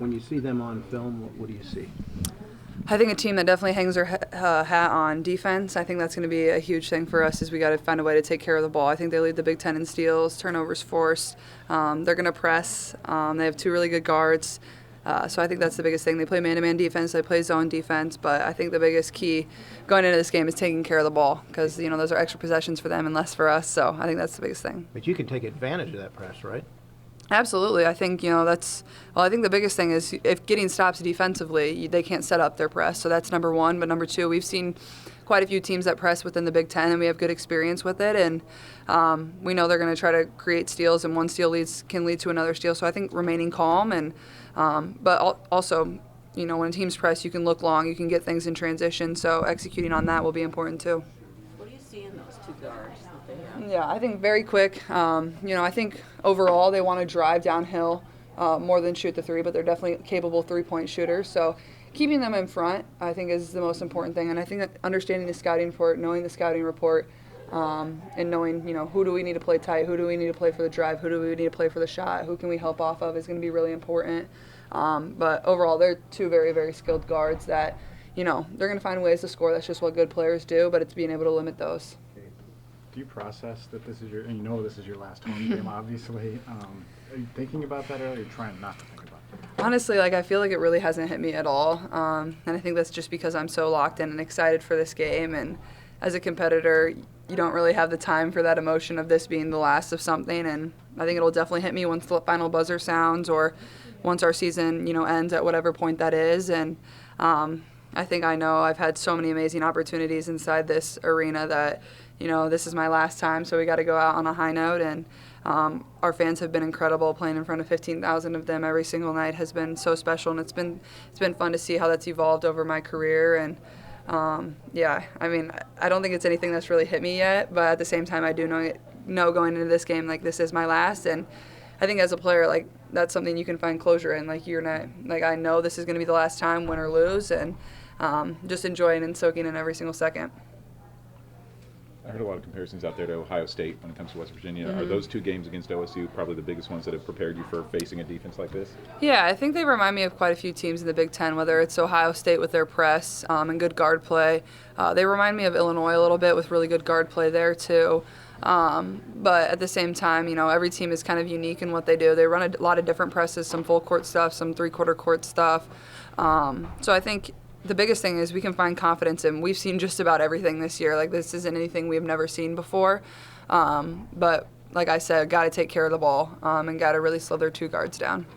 when you see them on film, what do you see? I think a team that definitely hangs their hat on defense. I think that's going to be a huge thing for us. Is we got to find a way to take care of the ball. I think they lead the Big Ten in steals, turnovers forced. They're going to press. They have two really good guards. So I think that's the biggest thing. They play man-to-man defense. They play zone defense. But I think the biggest key going into this game is taking care of the ball because those are extra possessions for them and less for us. So I think that's the biggest thing. But you can take advantage of that press, right? Absolutely. I think, I think the biggest thing is if getting stops defensively, they can't set up their press. So that's number one. But number two, we've seen quite a few teams that press within the Big Ten, and we have good experience with it. And we know they're going to try to create steals, and one steal can lead to another steal. So I think remaining calm and but also, when teams press, you can look long, you can get things in transition. So executing on that will be important too. What do you see in those two guards that they have? Yeah, I think very quick. I think overall they want to drive downhill more than shoot the three, but they're definitely capable three-point shooters. So keeping them in front, I think, is the most important thing. And I think that understanding the scouting report, knowing the scouting report, and knowing, who do we need to play tight, who do we need to play for the drive, who do we need to play for the shot, who can we help off of is going to be really important. But overall, they're two very, very skilled guards that, they're going to find ways to score. That's just what good players do, but it's being able to limit those. Do you process that this is your last home game, obviously? Are you thinking about that, or are you trying not to think about that? Honestly, I feel like it really hasn't hit me at all. And I think that's just because I'm so locked in and excited for this game. And as a competitor, you don't really have the time for that emotion of this being the last of something. And I think it'll definitely hit me once the final buzzer sounds or once our season, ends at whatever point that is. And I think I know I've had so many amazing opportunities inside this arena that, this is my last time, so we got to go out on a high note. And our fans have been incredible. Playing in front of 15,000 of them every single night has been so special, and it's been fun to see how that's evolved over my career. And I don't think it's anything that's really hit me yet, but at the same time, I do know going into this game, this is my last. And I think as a player, that's something you can find closure in. You're not, I know this is going to be the last time, win or lose, and just enjoying and soaking in every single second. I heard a lot of comparisons out there to Ohio State when it comes to West Virginia. Mm-hmm. Are those two games against OSU probably the biggest ones that have prepared you for facing a defense like this? Yeah, I think they remind me of quite a few teams in the Big Ten, whether it's Ohio State with their press and good guard play. They remind me of Illinois a little bit with really good guard play there too. But at the same time, every team is kind of unique in what they do. They run a lot of different presses, some full court stuff, some three-quarter court stuff. So I think the biggest thing is we can find confidence in. We've seen just about everything this year. This isn't anything we've never seen before. But like I said, got to take care of the ball and got to really slow their two guards down.